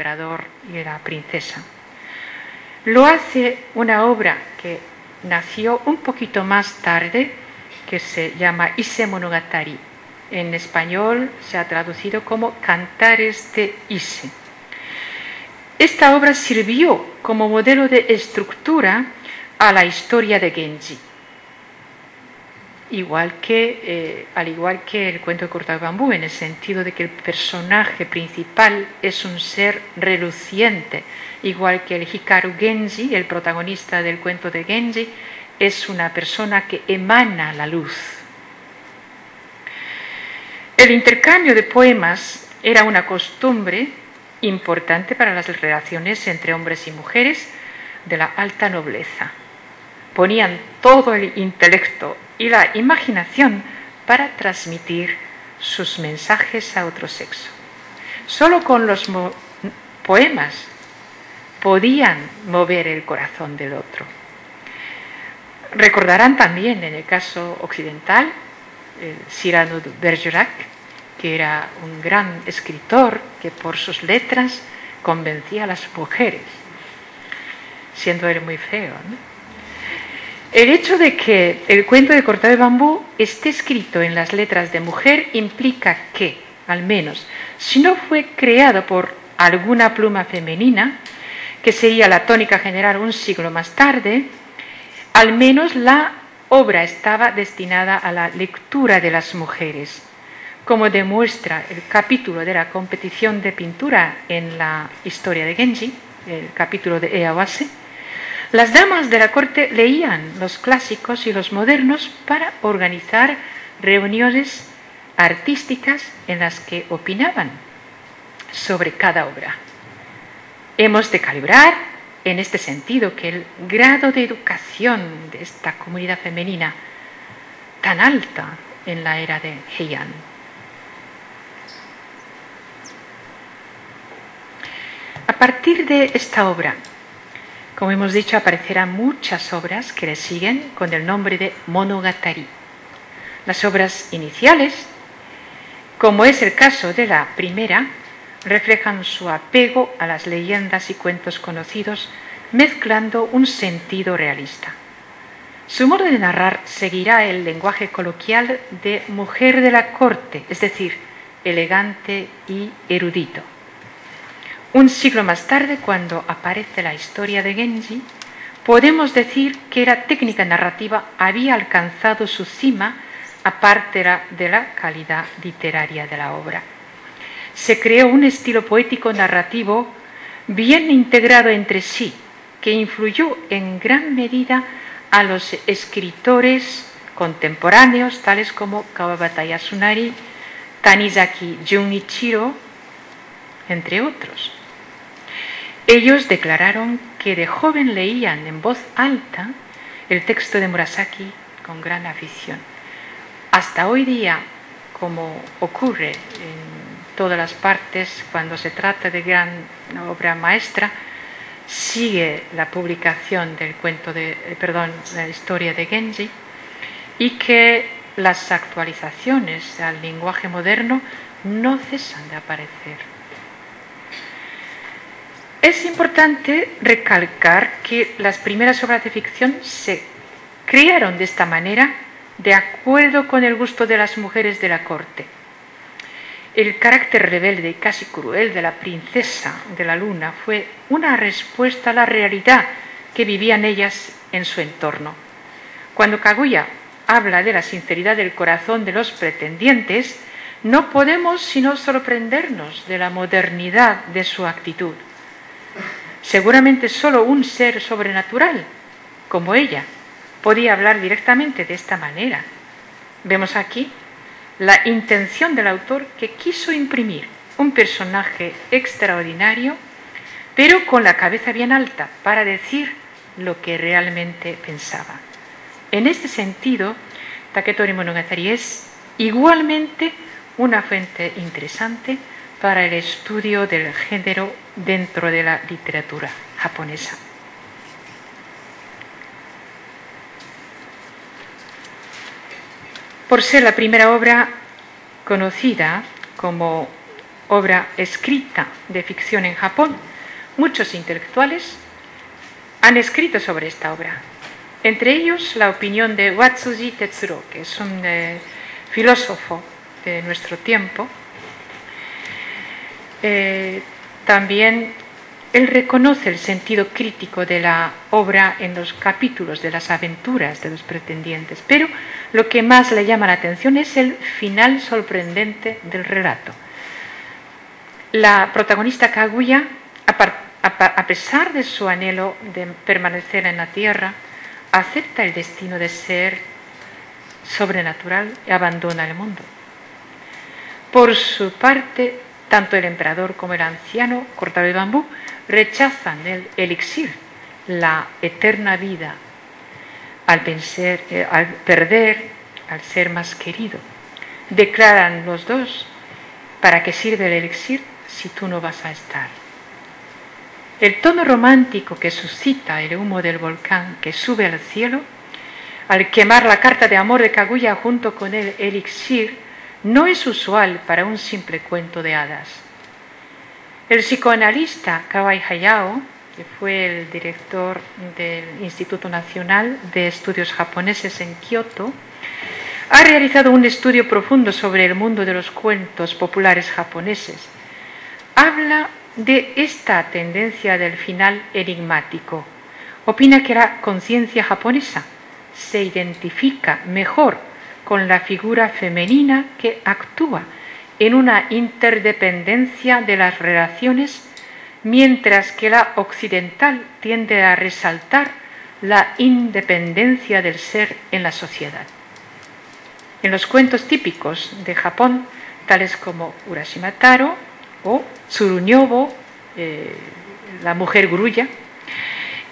emperador y la princesa. Lo hace una obra que nació un poquito más tarde, que se llama Ise Monogatari. En español se ha traducido como Cantares de Ise. Esta obra sirvió como modelo de estructura a la historia de Genji. Al igual que el cuento de cortado de bambú, en el sentido de que el personaje principal es un ser reluciente, igual que el Hikaru Genji, el protagonista del cuento de Genji, es una persona que emana la luz. El intercambio de poemas era una costumbre importante para las relaciones entre hombres y mujeres de la alta nobleza. Ponían todo el intelecto y la imaginación para transmitir sus mensajes a otro sexo. Solo con los poemas podían mover el corazón del otro. Recordarán también, en el caso occidental, Cyrano de Bergerac, que era un gran escritor que por sus letras convencía a las mujeres, siendo él muy feo, ¿no? El hecho de que el cuento de cortado de bambú esté escrito en las letras de mujer implica que, al menos, si no fue creado por alguna pluma femenina, que sería la tónica general un siglo más tarde, al menos la obra estaba destinada a la lectura de las mujeres, como demuestra el capítulo de la competición de pintura en la historia de Genji, el capítulo de Eawase. Las damas de la corte leían los clásicos y los modernos para organizar reuniones artísticas en las que opinaban sobre cada obra. Hemos de calibrar en este sentido que el grado de educación de esta comunidad femenina tan alta en la era de Heian. A partir de esta obra, como hemos dicho, aparecerán muchas obras que le siguen con el nombre de Monogatari. Las obras iniciales, como es el caso de la primera, reflejan su apego a las leyendas y cuentos conocidos, mezclando un sentido realista. Su modo de narrar seguirá el lenguaje coloquial de mujer de la corte, es decir, elegante y erudito. Un siglo más tarde, cuando aparece la historia de Genji, podemos decir que la técnica narrativa había alcanzado su cima, aparte de la calidad literaria de la obra. Se creó un estilo poético narrativo bien integrado entre sí, que influyó en gran medida a los escritores contemporáneos, tales como Kawabata Yasunari, Tanizaki Junichiro, entre otros. Ellos declararon que de joven leían en voz alta el texto de Murasaki con gran afición. Hasta hoy día, como ocurre en todas las partes cuando se trata de gran obra maestra, sigue la publicación del la historia de Genji, y que las actualizaciones al lenguaje moderno no cesan de aparecer. Es importante recalcar que las primeras obras de ficción se crearon de esta manera de acuerdo con el gusto de las mujeres de la corte. El carácter rebelde y casi cruel de la princesa de la luna fue una respuesta a la realidad que vivían ellas en su entorno. Cuando Kaguya habla de la sinceridad del corazón de los pretendientes, no podemos sino sorprendernos de la modernidad de su actitud. Seguramente solo un ser sobrenatural, como ella, podía hablar directamente de esta manera. Vemos aquí la intención del autor, que quiso imprimir un personaje extraordinario, pero con la cabeza bien alta, para decir lo que realmente pensaba. En este sentido, Taketori Monogatari es igualmente una fuente interesante para el estudio del género dentro de la literatura japonesa. Por ser la primera obra conocida como obra escrita de ficción en Japón, muchos intelectuales han escrito sobre esta obra. Entre ellos, la opinión de Watsuji Tetsuro, que es un filósofo de nuestro tiempo. También él reconoce el sentido crítico de la obra en los capítulos de las aventuras de los pretendientes, pero lo que más le llama la atención es el final sorprendente del relato. La protagonista Kaguya, a pesar de su anhelo de permanecer en la tierra, acepta el destino de ser sobrenatural y abandona el mundo. Por su parte, tanto el emperador como el anciano cortador de bambú rechazan el elixir, la eterna vida, al perder al ser más querido. Declaran los dos: ¿para qué sirve el elixir si tú no vas a estar? El tono romántico que suscita el humo del volcán que sube al cielo al quemar la carta de amor de Kaguya junto con el elixir no es usual para un simple cuento de hadas. El psicoanalista Kawai Hayao, que fue el director del Instituto Nacional de Estudios Japoneses en Kioto, ha realizado un estudio profundo sobre el mundo de los cuentos populares japoneses. Habla de esta tendencia del final enigmático. Opina que la conciencia japonesa se identifica mejor con la figura femenina que actúa en una interdependencia de las relaciones, mientras que la occidental tiende a resaltar la independencia del ser en la sociedad. En los cuentos típicos de Japón, tales como Urashima Taro o Tsurunyobo, la mujer grulla,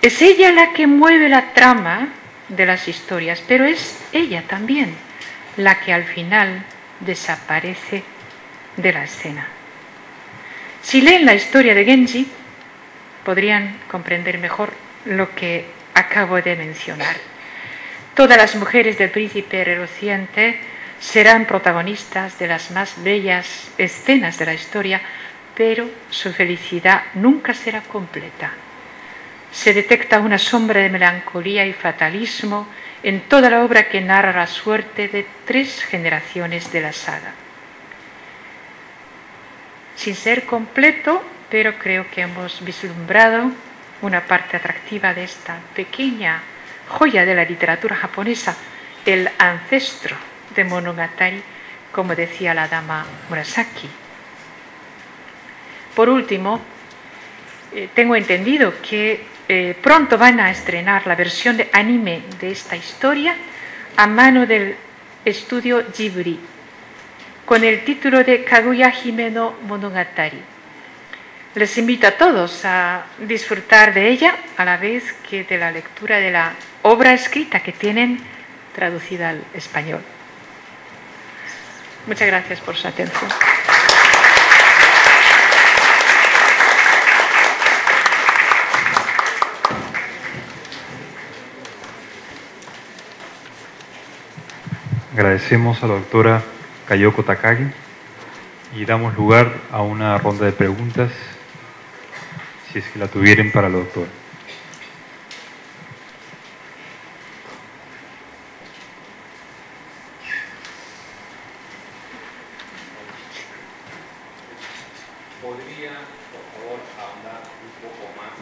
es ella la que mueve la trama de las historias, pero es ella también la que al final desaparece de la escena. Si leen la historia de Genji, podrían comprender mejor lo que acabo de mencionar. Todas las mujeres del príncipe reluciente serán protagonistas de las más bellas escenas de la historia, pero su felicidad nunca será completa. Se detecta una sombra de melancolía y fatalismo en toda la obra que narra la suerte de 3 generaciones de la saga. Sin ser completo, pero creo que hemos vislumbrado una parte atractiva de esta pequeña joya de la literatura japonesa, el ancestro de Monogatari, como decía la dama Murasaki. Por último, tengo entendido que pronto van a estrenar la versión de anime de esta historia a mano del estudio Ghibli, con el título de Kaguya Hime no Monogatari. Les invito a todos a disfrutar de ella a la vez que de la lectura de la obra escrita que tienen traducida al español. Muchas gracias por su atención. Agradecemos a la doctora Kayoko Takagi y damos lugar a una ronda de preguntas, si es que la tuvieran para la doctora. ¿Podría, por favor, ahondar un poco más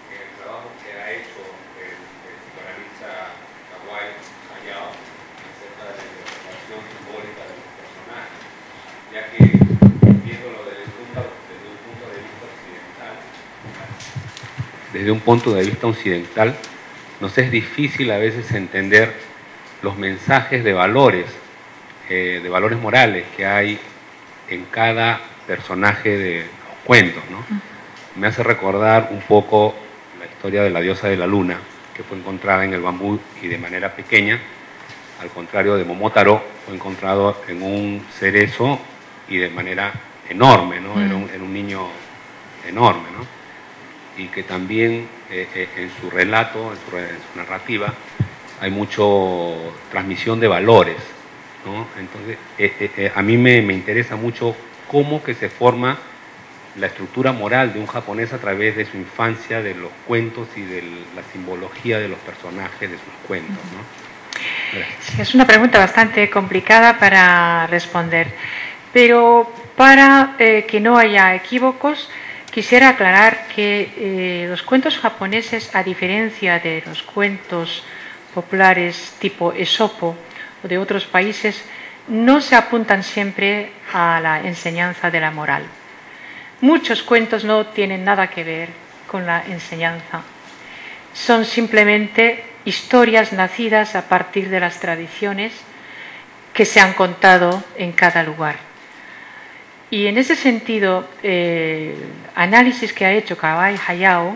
en el trabajo que ha hecho el psicoanalista Kawai Hayao acerca de la interpretación simbólica de los personajes? Ya que, viéndolo desde un punto de vista occidental, nos es difícil a veces entender los mensajes de valores morales que hay en cada personaje de los cuentos, ¿no? Me hace recordar un poco la historia de la diosa de la luna, que fue encontrada en el bambú y de manera pequeña, al contrario de Momotaro, fue encontrado en un cerezo y de manera enorme, ¿no? Era un niño enorme, ¿no? Y que también en su relato, en su narrativa, hay mucho transmisión de valores, ¿no? Entonces, a mí me interesa mucho cómo que se forma la estructura moral de un japonés a través de su infancia, de los cuentos y de la simbología de los personajes de sus cuentos, ¿no? Sí, es una pregunta bastante complicada para responder, pero para que no haya equívocos, quisiera aclarar que los cuentos japoneses, a diferencia de los cuentos populares tipo Esopo o de otros países, no se apuntan siempre a la enseñanza de la moral. Muchos cuentos no tienen nada que ver con la enseñanza. Son simplemente historias nacidas a partir de las tradiciones que se han contado en cada lugar. Y en ese sentido, el análisis que ha hecho Kawai Hayao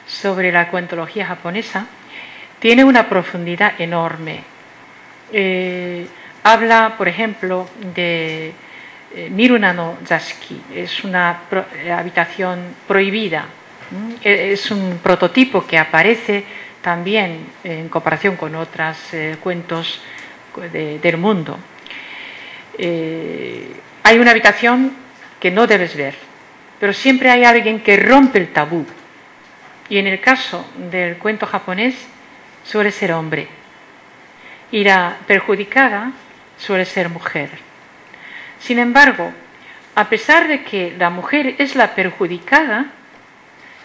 sobre la cuentología japonesa tiene una profundidad enorme. Habla, por ejemplo, de Miruna no Zashiki, es una habitación prohibida, es un prototipo que aparece también en comparación con otros cuentos del mundo. Hay una habitación que no debes ver, pero siempre hay alguien que rompe el tabú. Y en el caso del cuento japonés suele ser hombre. Y la perjudicada suele ser mujer. Sin embargo, a pesar de que la mujer es la perjudicada,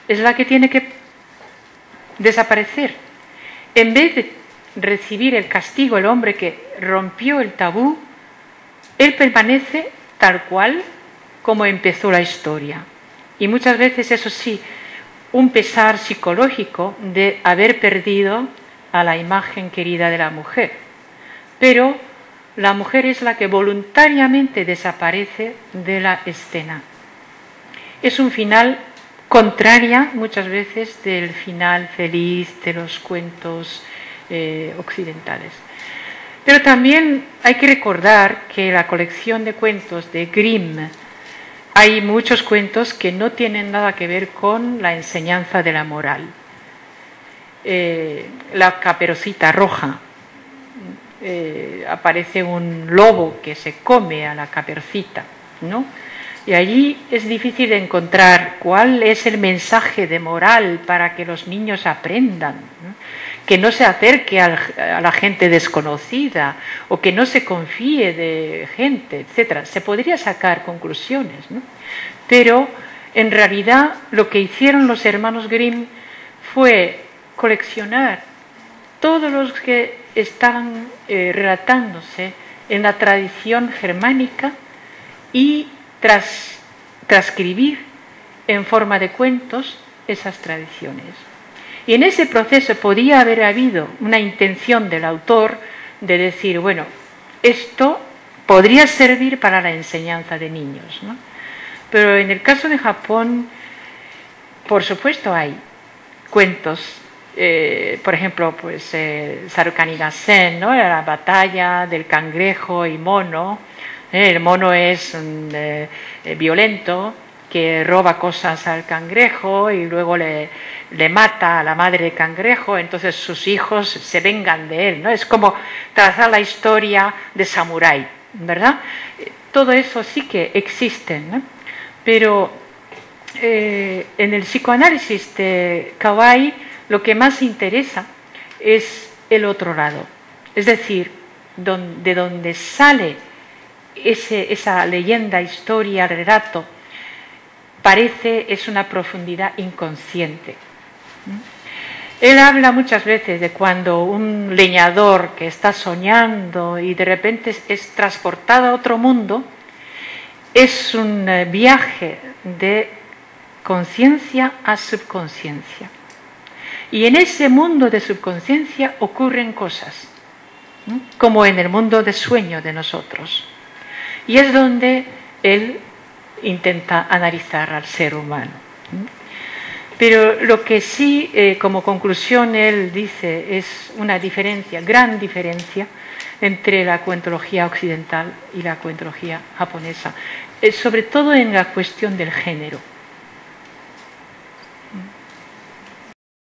es la que tiene que desaparecer. En vez de recibir el castigo el hombre que rompió el tabú, él permanece tal cual como empezó la historia. Y muchas veces, eso sí, un pesar psicológico de haber perdido a la imagen querida de la mujer. Pero la mujer es la que voluntariamente desaparece de la escena. Es un final contrario muchas veces del final feliz de los cuentos occidentales. Pero también hay que recordar que la colección de cuentos de Grimm, hay muchos cuentos que no tienen nada que ver con la enseñanza de la moral. La Caperucita Roja, aparece un lobo que se come a la caperucita, ¿no? Y allí es difícil encontrar cuál es el mensaje de moral para que los niños aprendan, ¿no? Que no se acerque a la gente desconocida o que no se confíe de gente, etc. Se podría sacar conclusiones, ¿no? Pero en realidad lo que hicieron los hermanos Grimm fue coleccionar todos los que estaban relatándose en la tradición germánica y transcribir en forma de cuentos esas tradiciones. Y en ese proceso podía haber habido una intención del autor de decir, bueno, esto podría servir para la enseñanza de niños, ¿no? Pero en el caso de Japón, por supuesto hay cuentos, por ejemplo, pues Sarukanigasen, ¿no? La batalla del cangrejo y mono. El mono es violento, que roba cosas al cangrejo y luego le mata a la madre del cangrejo, entonces sus hijos se vengan de él, ¿no? Es como trazar la historia de samurái, ¿verdad? Todo eso sí que existe, ¿no? Pero en el psicoanálisis de Kawai lo que más interesa es el otro lado, es decir, de donde sale esa leyenda, historia, relato, parece es una profundidad inconsciente. Él habla muchas veces de cuando un leñador que está soñando y de repente es transportado a otro mundo, es un viaje de conciencia a subconsciencia. Y en ese mundo de subconsciencia ocurren cosas, ¿no? Como en el mundo de sueño de nosotros. Y es donde él intenta analizar al ser humano. Pero lo que sí, como conclusión, él dice es una diferencia, gran diferencia, entre la cuentología occidental y la cuentología japonesa, sobre todo en la cuestión del género.